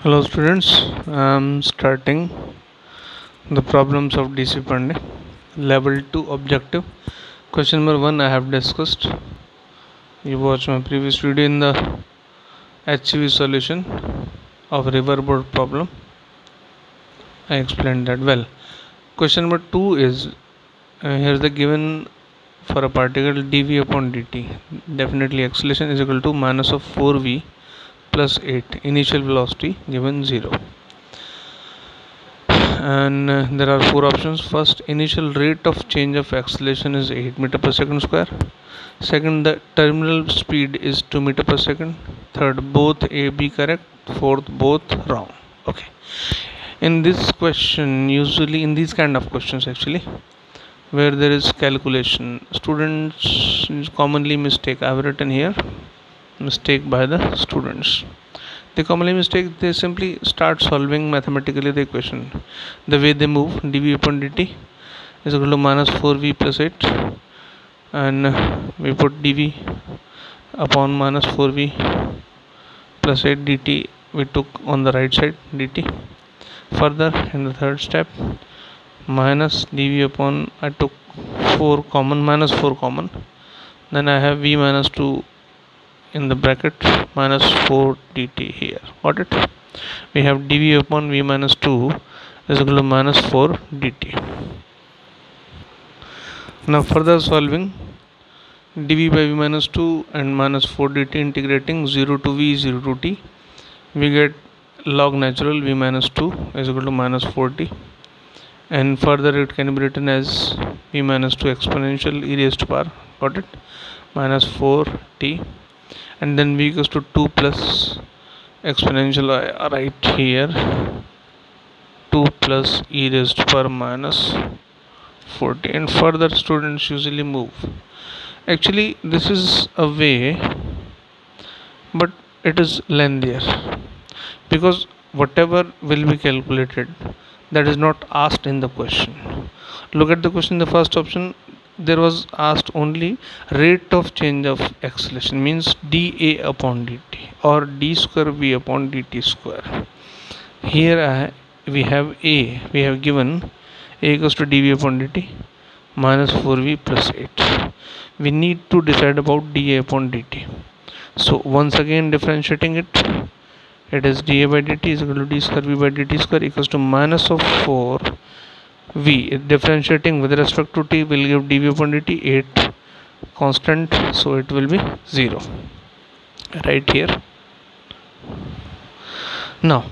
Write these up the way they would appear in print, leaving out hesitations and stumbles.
Hello students, I'm starting the problems of DC Pandey, level 2 objective. Question number 1 I have discussed. You watched my previous video in the HCV solution of riverboat problem. I explained that well. Question number 2 is here's the given for a particle dv upon dt. Definitely acceleration is equal to minus of 4v plus 8. Initial velocity given 0. And there are four options. First, initial rate of change of acceleration is 8 meter per second square. Second, the terminal speed is 2 meter per second. Third, both A, B correct. Fourth, both wrong. Okay, in this question, usually in these kind of questions actually, where there is calculation, students commonly mistake. I have written here mistake by the students. They commonly mistake, they simply start solving mathematically the equation. The way they move, dv upon dt is equal to minus 4v plus 8, and we put dv upon minus 4v plus 8 dt we took on the right side dt. Further, in the third step, minus dv upon, I took 4 common, minus 4 common, then I have v minus 2 in the bracket minus 4 dt here. Got it? We have dv upon v minus 2 is equal to minus 4 dt. Now further solving, dv by v minus 2 and minus 4 dt, integrating 0 to v, 0 to t, we get log natural v minus 2 is equal to minus 4t, and further it can be written as v minus 2 exponential e raised to power, got it, minus 4t, and then v equals to 2 plus exponential right here 2 plus e raised to power minus 40. And further students usually move. Actually this is a way, but it is lengthier, because whatever will be calculated, that is not asked in the question. Look at the question. The first option, there was asked only rate of change of acceleration, means dA upon dt or d square v upon dt square. Here we have A, we have given A equals to dv upon dt minus 4v plus 8. We need to decide about dA upon dt. So once again differentiating it, it is dA by dt is equal to d square v by dt square equals to minus of 4 v. Differentiating with respect to t will give dv upon dt 8 constant, so it will be 0 right here. Now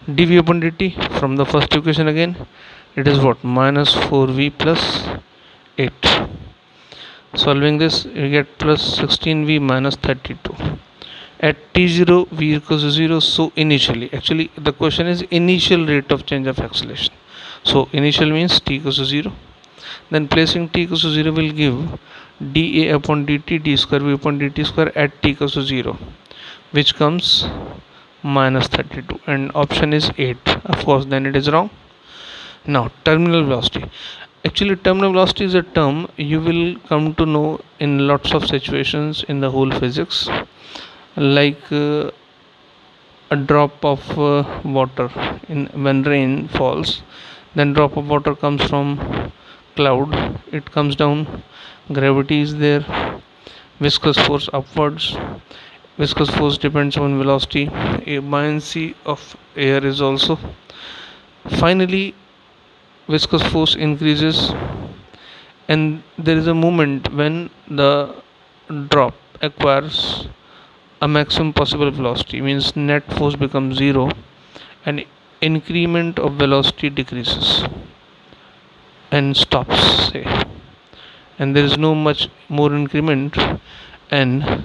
dv upon dt from the first equation, again it is what, minus 4v plus 8. Solving this, we get plus 16v minus 32. At t0 v equals to 0, so initially, actually the question is initial rate of change of acceleration, so initial means t equals to 0. Then placing t equals to 0 will give dA upon dt d square v upon dt square at t equals to 0, which comes minus 32, and option is 8. Of course then it is wrong. Now terminal velocity. Actually terminal velocity is a term you will come to know in lots of situations in the whole physics, like a drop of water when rain falls, then drop of water comes from cloud, it comes down, gravity is there, viscous force upwards, viscous force depends on velocity, a buoyancy of air is also. Finally viscous force increases, and there is a moment when the drop acquires a maximum possible velocity, means net force becomes 0 and increment of velocity decreases and stops, say, and there is no much more increment, and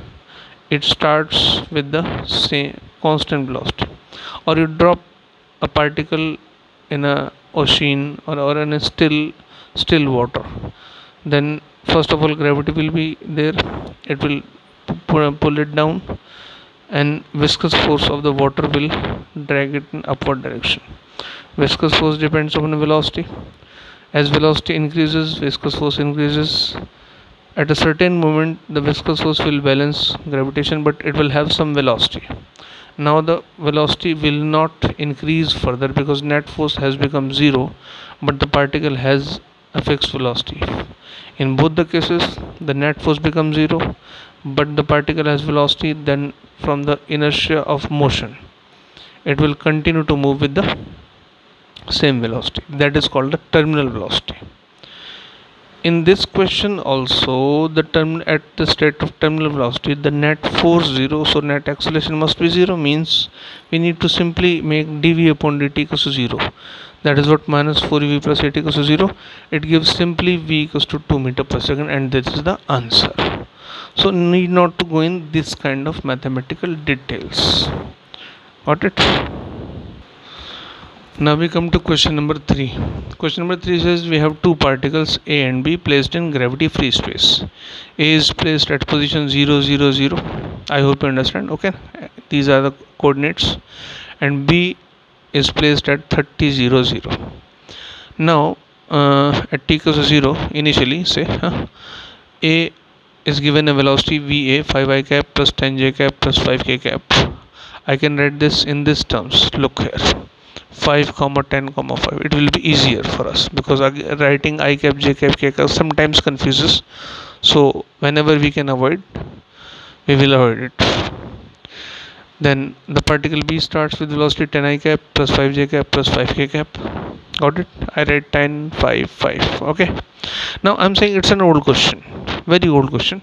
it starts with the same constant velocity. Or you drop a particle in a ocean or in a still water, then first of all gravity will be there, it will pull it down, and viscous force of the water will drag it in upward direction. Viscous force depends on velocity. As velocity increases, viscous force increases. At a certain moment the viscous force will balance gravitation, but it will have some velocity, Now the velocity will not increase further because net force has become 0, but the particle has a fixed velocity. In both the cases, the net force becomes 0, but the particle has velocity. Then from the inertia of motion, it will continue to move with the same velocity. That is called the terminal velocity. In this question also, the term at the state of terminal velocity, the net force 0, so net acceleration must be 0, means we need to simply make dv upon dt equals to 0. That is what minus 4v plus 8 equals to 0. It gives simply v equals to 2 meter per second, and this is the answer. So need not to go in this kind of mathematical details. Got it? Now we come to question number 3. Question number 3 says we have two particles A and B placed in gravity free space. A is placed at position 0, 0, 0. I hope you understand. Okay, these are the coordinates, and B is placed at 30, 0, 0. Now at t equals to 0, initially say A is given a velocity va 5i cap plus 10j cap plus 5k cap. I can write this in these terms. Look here, 5 comma 10 comma 5. It will be easier for us because writing I cap, j cap, k cap sometimes confuses. So whenever we can avoid, we will avoid it. Then the particle B starts with velocity 10i cap plus 5j cap plus 5k cap. Got it? I write 10, 5, 5. Okay. Now I'm saying it's an old question, very old question.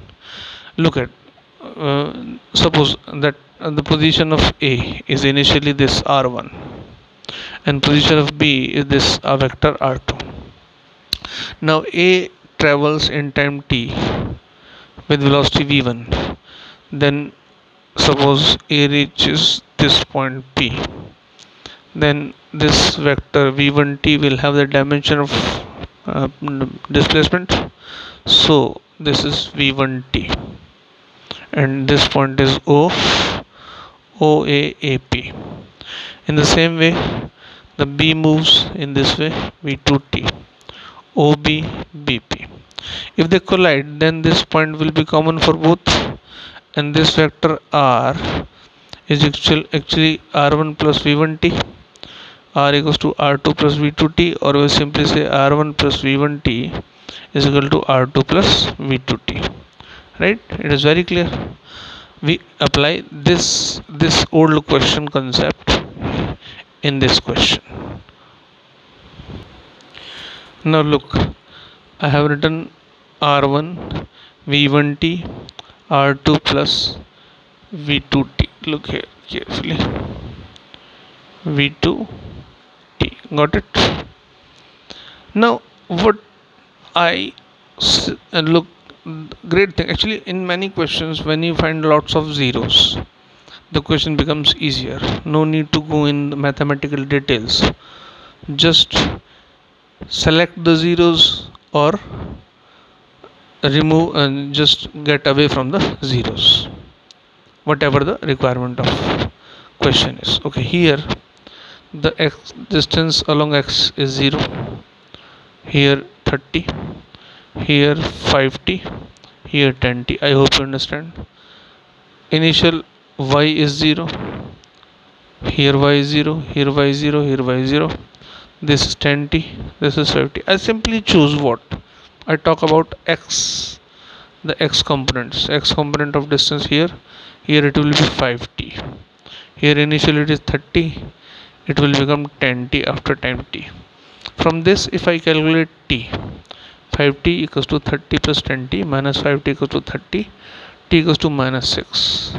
Look at, suppose that the position of A is initially this r1, and position of B is this vector r2. Now A travels in time t with velocity v1. Then suppose A reaches this point P. Then this vector v1t will have the dimension of displacement. So this is v1t, and this point is OAAP. In the same way, the B moves in this way, v2t, OB, BP. If they collide, then this point will be common for both, and this vector r is actually r1 plus v1t. R equals to r2 plus v2t, or we simply say r1 plus v1t is equal to r2 plus v2t. Right? It is very clear. We apply this old question concept in this question. Now look, I have written r1 v1t r2 plus v2t. Look here carefully, v2t. Got it? Now what I look, great thing actually, in many questions when you find lots of zeros, the question becomes easier. No need to go in the mathematical details. Just select the zeros or remove and just get away from the zeros, whatever the requirement of question is. Okay, here the x distance along x is 0, here 30, here 5t, here 10t. I hope you understand. Initial y is 0, here y is 0, here y is 0, here y is 0. This is 10t, this is 5t. I simply choose what? I talk about x, the x components, x component of distance here. Here it will be 5t. Here initially it is 30, it will become 10t after time t. From this, if I calculate t, 5t equals to 30 plus 10t minus 5t equals to 30, t equals to minus 6,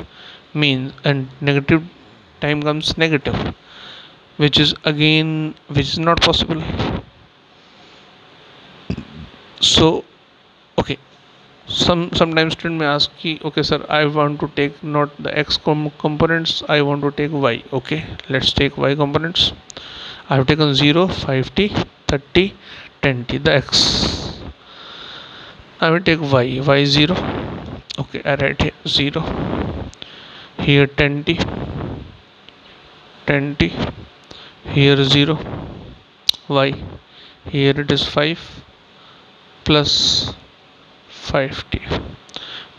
means, and negative time comes negative, which is not possible. So okay, sometimes student may ask, okay sir, I want to take not the x components, I want to take y. Okay, let's take y components. I have taken 0, 5t, 30, 10t, the x. I will take y 0. Okay, I write here 0, here 10t, here 0, y, here it is 5 plus 5t.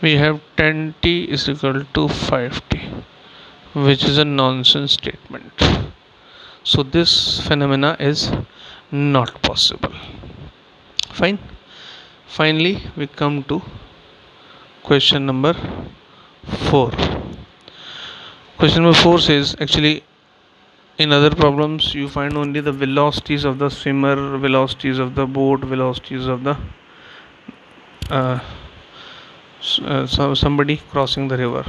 We have 10t is equal to 5t, which is a nonsense statement. So this phenomena is not possible. Fine. Finally we come to question number 4. Question number 4 says, actually in other problems you find only the velocities of the swimmer, velocities of the boat, velocities of the somebody crossing the river.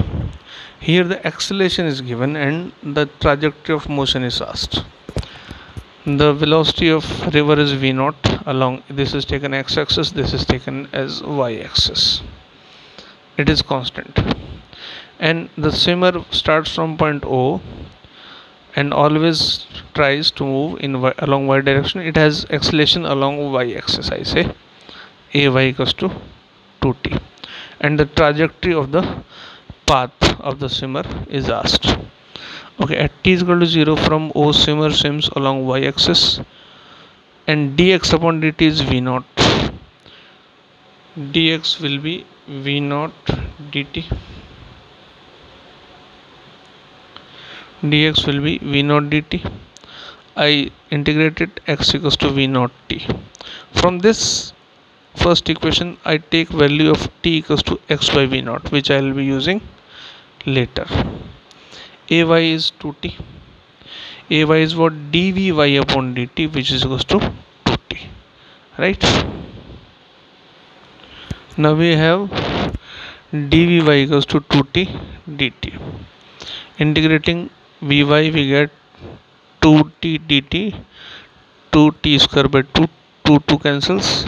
Here the acceleration is given and the trajectory of motion is asked. The velocity of river is v naught, along this is taken x-axis, this is taken as y-axis. It is constant, and the swimmer starts from point O and always tries to move in along y direction. It has acceleration along y-axis. I say ay equals to 2t, and the trajectory of the path of the swimmer is asked. Okay, at t is equal to 0 from O, swimmer swims along y-axis, and dx upon dt is v naught. Dx will be v naught dt. Dx will be v naught dt. I integrated x equals to v naught t. From this first equation I take value of t equals to x by v naught, which I will be using later. Ay is 2t. Ay is what? dvy upon dt, which is equals to 2t, right? Now we have dvy equals to 2t dt. Integrating vy we get 2t dt, 2t square by 2 cancels,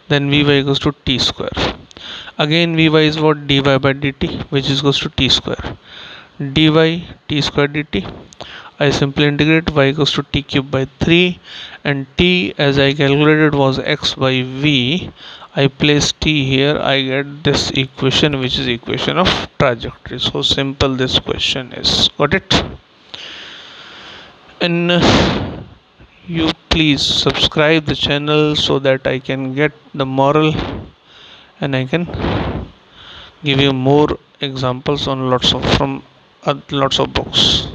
then vy equals to t square. Again vy is what? dy by dt, which is equals to t square. Dy t square dt. I simply integrate y equals to t cube by 3, and t as I calculated was x by v. I place t here, I get this equation, which is equation of trajectory. So simple this question is. Got it? And you please subscribe the channel so that I can get the moral and I can give you more examples on lots of books.